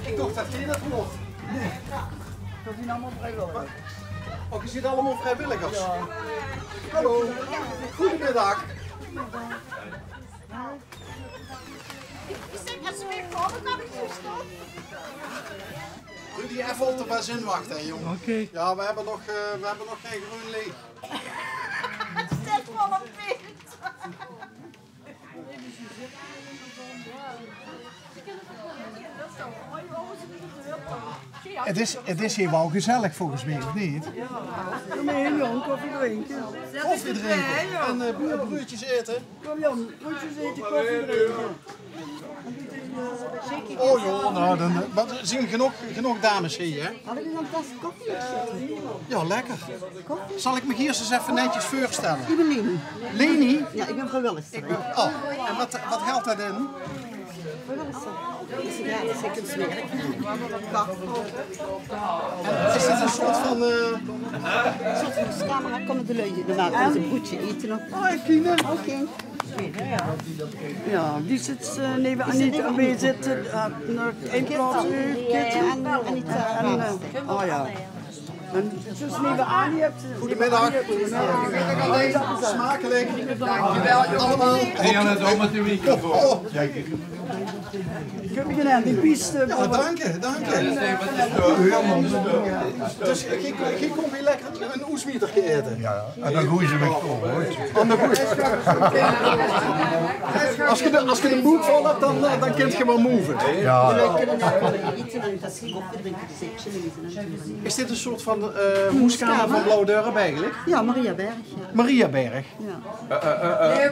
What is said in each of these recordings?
Ik dacht dat je dat hoort. Nee. Dat zijn allemaal vrijwilligers. Oh, je ziet allemaal vrijwilligers? Ja. Hallo, goedemiddag. Als ze weer komen, dan ik zo stop. Rudy, even op de bazin wachten, hè, jongen. Oké. Ja, we hebben nog geen groen leeg. Stel vol een beeld. Het is hier wel gezellig volgens mij, of niet? Kom mee, Jan, koffie drinken. Koffie drinken en broertjes eten. Kom Jan, broodjes eten, koffie drinken. Oh joh, nou, dan zien genoeg dames hier, hè? Had ik nog een tas koffie zetten? Ja, lekker. Zal ik me hier eens even netjes voorstellen? Ik ben Leni. Leni? Ja, ik ben vrijwilligster. Oh, en wat geldt dat in? Vrijwilligster. Ja, dat is ik het werk. Is dit een soort van... Soms camera komen de lui normaal onze broodje eten nog. Oh, Kine. Oké. Ja, die zit neven Anita en wij zitten naar één plaats oh ja. En dus neven Annie hebt Goedemiddag. Smakelijk. Dankjewel, allemaal. En dan zo met de microfoon. Kun je die piste. Ja, dank je. Dus je komt hier lekker een oesmietertje eten. Ja, en dan goeie ze weg komen, hoor. Als je de boek vol hebt, dan kun je wel move. Ja. Eten en dat is koffie drinken, zeker. Is dit een soort van moeskamer van Blauwdorp eigenlijk? Ja, Mariaberg. Ja. Mariaberg. Mariaberg.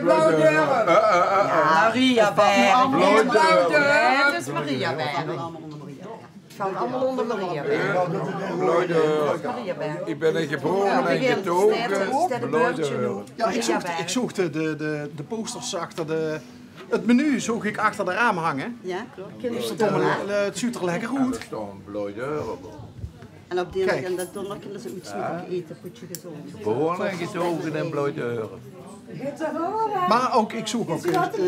Blauwdorp. Het is Mariaberg. Het valt allemaal onder Mariaberg. Ik ben er geboren en getogen. Blauwdorp. Ja, ik zocht de posters achter het menu zoog ik achter de raam hangen. Ja, klopt. Het ziet er lekker goed. Blauwdorp. En op die en dat donderdag kunnen ze iets met eten, goedje gezond. Geboren en getogen in Blauwdorp. Maar ook, ik zoek ook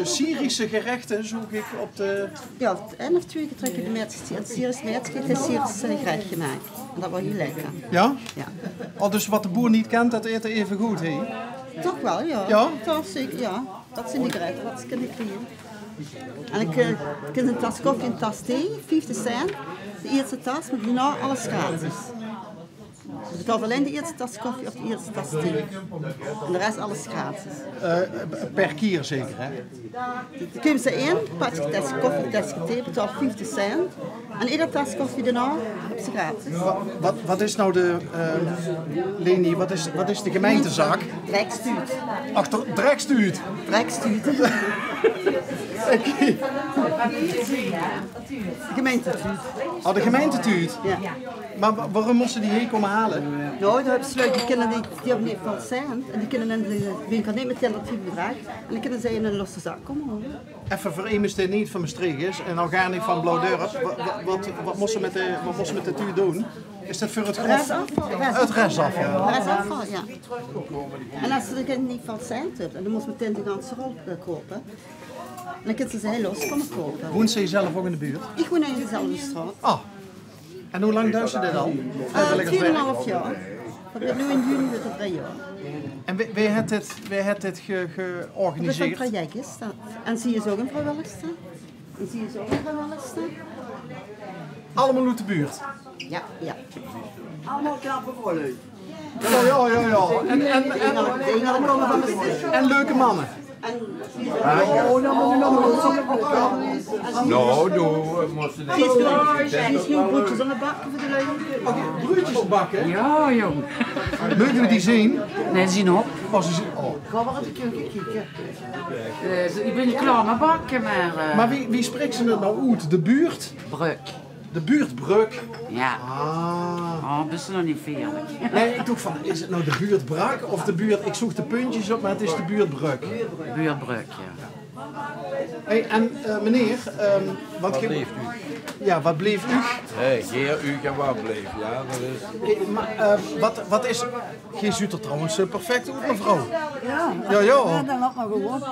Syrische gerechten zoek ik op de... Ja, en of 2 keer trekken de meisjes. Het Syrisch meisje heeft een Syrisch gerecht gemaakt. En dat was heel lekker. Ja? Ja. Oh, dus wat de boer niet kent, dat eten even goed, hè? Toch wel, ja. Ja? Toch zeker, ja. Dat zijn die gerechten, wat ze kunnen creëren. En ik kan een tas koffie en een tas thee, 50 cent. De eerste tas, maar daarna alles gratis. Je betaalt alleen de eerste tas koffie of de eerste tas thee. En de rest alles gratis. Per keer zeker, hè? Dan komen ze in, pak je tas koffie, tas thee, betaalt 50 cent. En iedere tas koffie daarna heb ze gratis. Wat is nou de... Leni, wat is de gemeentezaak? Drekstuut. Achter Drekstuut. Drekstuut. Gemeentetuut. Oh, de gemeentetuut. Ja. Maar waarom moesten die hier komen halen? Nou, dat hebben ze leuk. Die kinderen die hebben niet van cent. En die kunnen in de winkel niet met alternatief bedrag. En dan kunnen ze in een losse zak komen hoor. Even voor iemand die niet van Maastricht is en al gar niet van Blauwdorp. Wat moesten ze met de tuut doen? Is dat voor het grof? Het restafval. Restafval, ja. En als ze de kinderen niet van cent hebben, dan moeten we meteen de ganse rol kopen. En dan kunnen ze heel los komen kopen. Woont ze zelf ook in de buurt? Ik woon in dezelfde straat. Ah. En hoe lang duurt ze dit al? 2,5 jaar. Dat wordt nu in juni weer 3 jaar. En wie heeft dit Dat is een georganiseerd? project is dat. En zie je zo ook een vrijwilligster? En zie je zo ook een vrijwilligster? Allemaal uit de buurt? Ja, ja. allemaal knappe vollen. Ja. En leuke mannen. Oh, dan moet je nog Nou, we moesten Die is nu broodjes aan het bakken voor de lui. Broertjes bakken? Ja, jong. Mogen we die zien? Nee, zien op. Oh, ze zien. Oh. Ga maar uit de keuken kijken. Ik ben niet klaar met bakken, maar... Maar wie spreekt ze nou uit? De buurt? Bruk. De buurtbruk? Ja. Ah. Oh, dat is nog niet veerlijk. Nee, ik dacht van, is het nou de buurtbrak of de buurt... Ik zoek de puntjes op, maar het is de buurtbruk. Buurtbruk, ja. Hey, en meneer, want Wat leeft u? ja, wat bleef u? Hey, geer u kan wat bleef, ja, dat is... Maar wat is... Je ziet er trouwens perfect uit, mevrouw. Ja, Ja, ja. dan laat maar gewoon.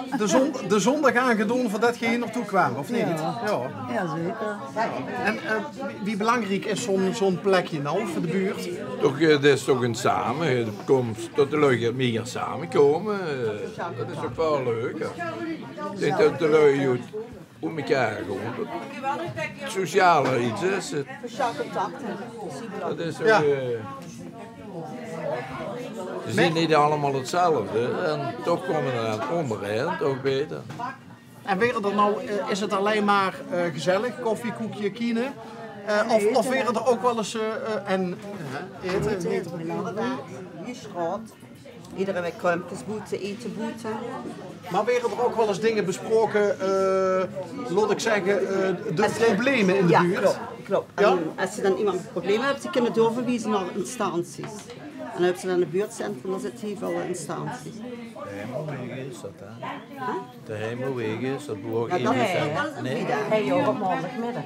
De zondag aangedoen voordat je hier naartoe kwam, of niet? Ja. Ja, zeker. En wie belangrijk is zo'n plekje nou voor de buurt? Toch, dat is toch een samen, het komt tot de lui meer samenkomen. Dat is ook wel leuk. Hè. Ik denk dat de lui uit elkaar gewoon. Het sociale iets is het. Sociaal contact. Dat is ook... Ja. Ze zien niet allemaal hetzelfde en toch komen we aan het onderhand ook beter. En weer er nou, is het alleen maar gezellig, koffie, koekje, kine? Of weer er ook wel eens eten? Niet. Hier straat. Iedere week kruimpjes boeten, eten boeten. Maar weer er ook wel eens dingen besproken, laat ik zeggen, de problemen in de buurt? Ja, klopt. Ja? En als je dan iemand problemen hebt, die kunnen doorverwijzen naar instanties. En dan hebben ze dan een buurtcentrum, dan zitten hier veel instanties. De Hemelwegen is dat, hè? De Hemelwegen is dat behoort Ja, dat is een vrijdag. Hey joh, op maandagmiddag.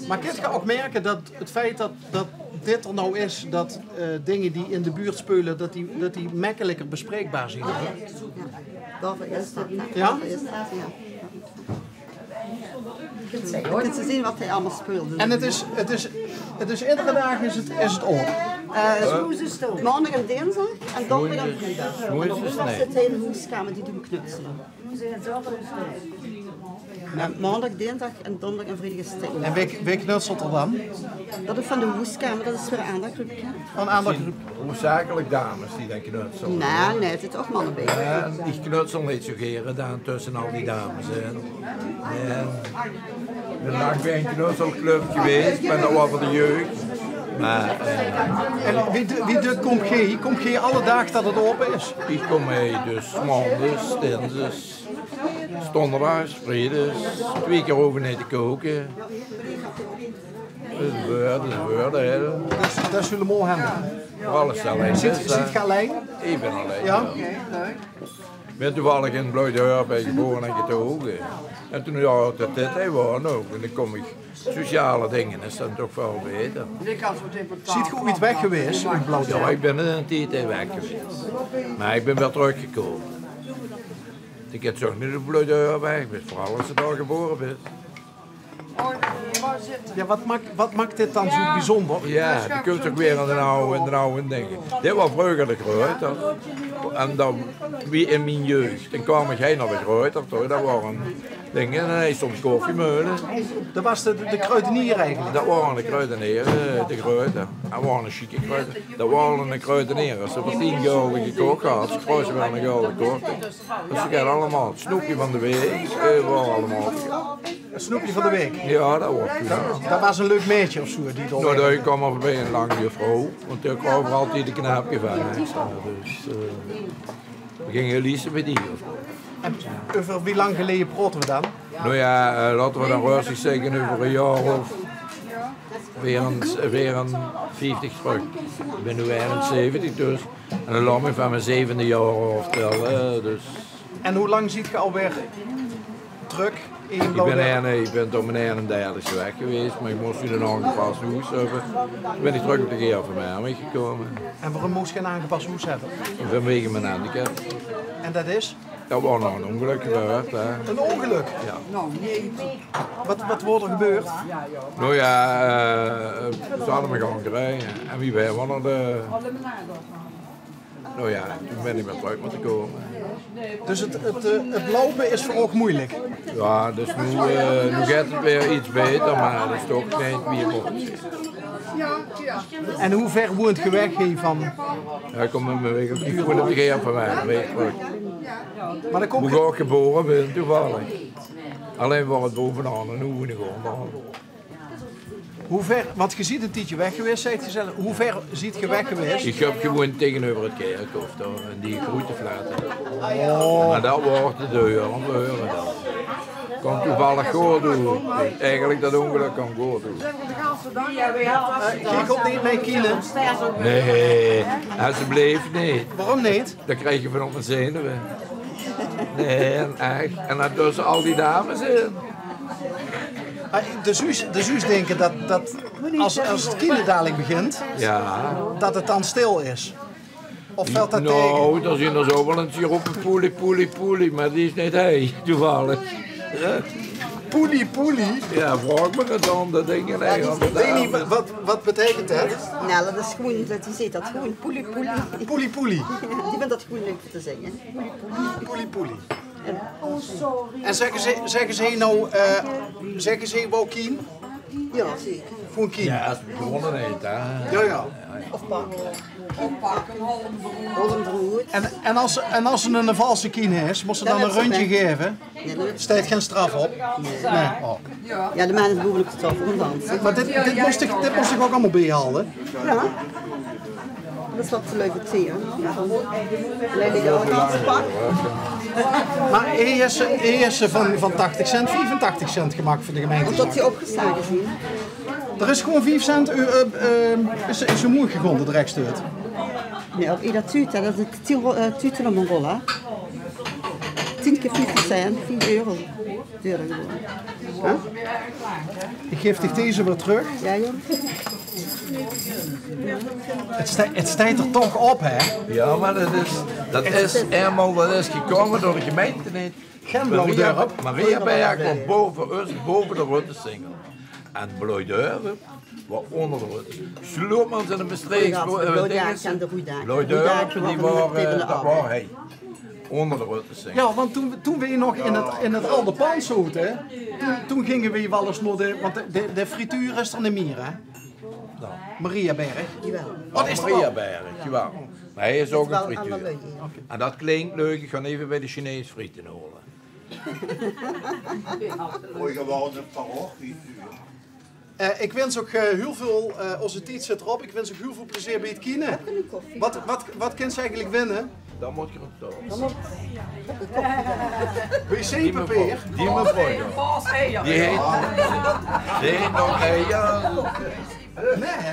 Maar kun je ook merken dat het feit dat dit er nou is, dat dingen die in de buurt spelen, dat die makkelijker bespreekbaar zijn? Daarvoor is dat. Ja? Daarvoor is dat, ja. Je kunt ze zien wat hij allemaal speelt. En het is iedere dag is het oor. Maandag en dinsdag en donderdag en vrijdag. En Woensdag op woensdag nee. zit hij in de hoeskamer die doen knutselen. En maandag, dinsdag en donderdag en vrijdag is het tegen. En wie knutselt er dan? Dat is van de hoeskamer, dat is voor een aandachtgroep. Van aandachtgroep. Hoofdzakelijk dames die dan knutselen. Nee, er zitten ook mannen bij. En ik knutsel niet zo geren dan tussen al die dames. En ik ben lang bij een knutselclub geweest, ben al wat voor de jeugd. Maar En wie komt je alle dagen dat het open is? ik kom mee dus maandags, dinsdags, donderdags, vrijdags, 2 keer overnight te koken. Dat is woorden, hè. Dat is jullie mooi hebben. Alles alleen. Zit je alleen? Ik ben alleen. Ja? Ik ben toevallig in Blooidorp geboren en getogen. En toen ja, dit hij woonde ook. En dan kom ik sociale dingen, is dan toch wel beter. Ziet je ooit weg geweest in Blauwdorp? Ja, ik ben er een tijd weg geweest. Maar ik ben wel teruggekomen. Ik heb zo niet op Blooidorp weg, ik ben vooral als je daar geboren bent. Ja, wat maakt dit dan zo bijzonder? Ja, je kunt ook weer aan de oude dingen. Dit was vroeger de Gruyter. En dan, wie in mijn jeugd, dan kwam ik heen naar de Gruyter, dat waren dingen. En hij stond koffiemeulen. Dat was de kruidenier eigenlijk. Dat waren de kruidenieren, de Gruyter. Dat waren een chique kruiden. Dat waren de kruidenieren. Als ze voor 10 gulden gekocht had, ze kruisen wel een gulden gekocht. Dus ze kregen allemaal het snoepje van de week, waren allemaal. Een snoepje van de week. Ja, dat was toen. Dat was een leuk meisje of zo. Die het Nou, daar kwam er voorbij een lange juffrouw, want ik kwam er altijd de knaapje van extra. Dus we gingen Elisabeth die juffrouw. En over wie lang geleden praten we dan? Nou ja, laten we dan rustig zeggen over een jaar of weer een 50 terug. Ik ben nu 71 dus. En dan laat me van mijn 7e jaar aftellen. Dus. En hoe lang ziet je alweer terug in Ik Blauwdorp? ben tot mijn 31e weg geweest, maar ik moest nu een aangepast hoes hebben. Toen ben ik terug op de geer van mij meegekomen. En waarom moest je een aangepast hoes hebben? Vanwege mijn handicap. En dat is? Dat was nog een ongeluk gebeurd. Hè. Een ongeluk? Ja. Wat wordt er gebeurd? Nou ja, ze hadden me gaan krijgen. En wie wij waren de... Nou ja, toen ben ik weer terug moeten komen. Dus het lopen is voor ook moeilijk. Ja, dus nu gaat het weer iets beter, maar dat is toch niet wie het wordt. En hoe ver woont je weg hier van? Ja, ik kom met mijn weg op de voet op de geer van mij, een week terug. Maar dan kom Hoe je... ik geboren ben, toevallig. Alleen was het bovenaan en hoe we gewoon. Hoe ver, want je ziet een tijdje weg geweest, zei je zelf. Hoe ver ziet je weg geweest? Ik heb gewoon tegenover het kerkhof daar, en die groenteflaten. Maar dat wordt de deur, want we horen dat. Kan toevallig goed doen. Eigenlijk dat ongeluk kan goed doen. Je komt niet mee kielen. Nee, alsjeblieft niet. Waarom niet? Dat krijg je van op mijn zenuwen. Nee, en echt. En dan tussen al die dames in. De zus denken dat als het kinderdadelijk begint, Ja. dat het dan stil is. Of valt dat tegen? Nou, dan zien er zo wel een roepen poelie, maar die is niet hij, toevallig. Ja, Poelie. ja vraag me het dan, dat denk ik eigenlijk. Ik weet niet, wat betekent dat? Nou, dat is gewoon, dat je ziet dat gewoon poelie. Poelie. Die vindt dat gewoon leuk te zingen. Poelie. En zeggen ze nou, zeggen ze Wokien? Ja, zeker. Gewoon Kien. Ja, als we begonnen heet, hè. Ja. Of pakken. Hollandrood. En als ze een valse Kien is, moest ze dan een rondje geven? Steekt geen straf op? Nee. Oh. Ja, de man is behoorlijk te tof om dansen. Maar dit moest ik ook allemaal bijhalen. Ja. Dat is wat te leuk te zien. Alleen die oude dansenpak. Maar eerst ze van 80 cent 85 cent gemaakt voor de gemeente. Omdat die opgeslagen is. Er is gewoon 5 cent is zo moeilijk gevonden, de rekstuurt. Nee, op ieder tuut, dat is 10 tuten om een rol, hè. 10 keer 50 cent, 4 euro. Duurder gewoon. Huh? Ik geef dich deze weer terug. Ja, joh. Het staat er toch op, hè? Ja, maar dat is gekomen door de gemeente niet. Blauwdorp. Mariaberg was boven de Rotte Singel. En Blauwdorp was onder de Rotte. Sloemans en de Bestreeks. Blauwdorp, dat was hij. Onder de Rotte Singel. Ja, want toen we nog in het oude pand zaten, toen gingen we wel eens naar want de frituur is er niet meer, hè? Nou. Mariaberg. Wat is Mariaberg, ja. Maar hij is ook een frituur. Okay. En dat klinkt leuk, ik ga even bij de Chinees frieten holen. Mooi gewoon een parochie. Ik wens ook heel veel, onze tijd zit erop, ik wens ook heel veel plezier bij het kiezen. Wat kan ze eigenlijk winnen? Dan moet je hem zo. Wc-papier. Die mevrouw. Die heet nog, ja. Nee, hè?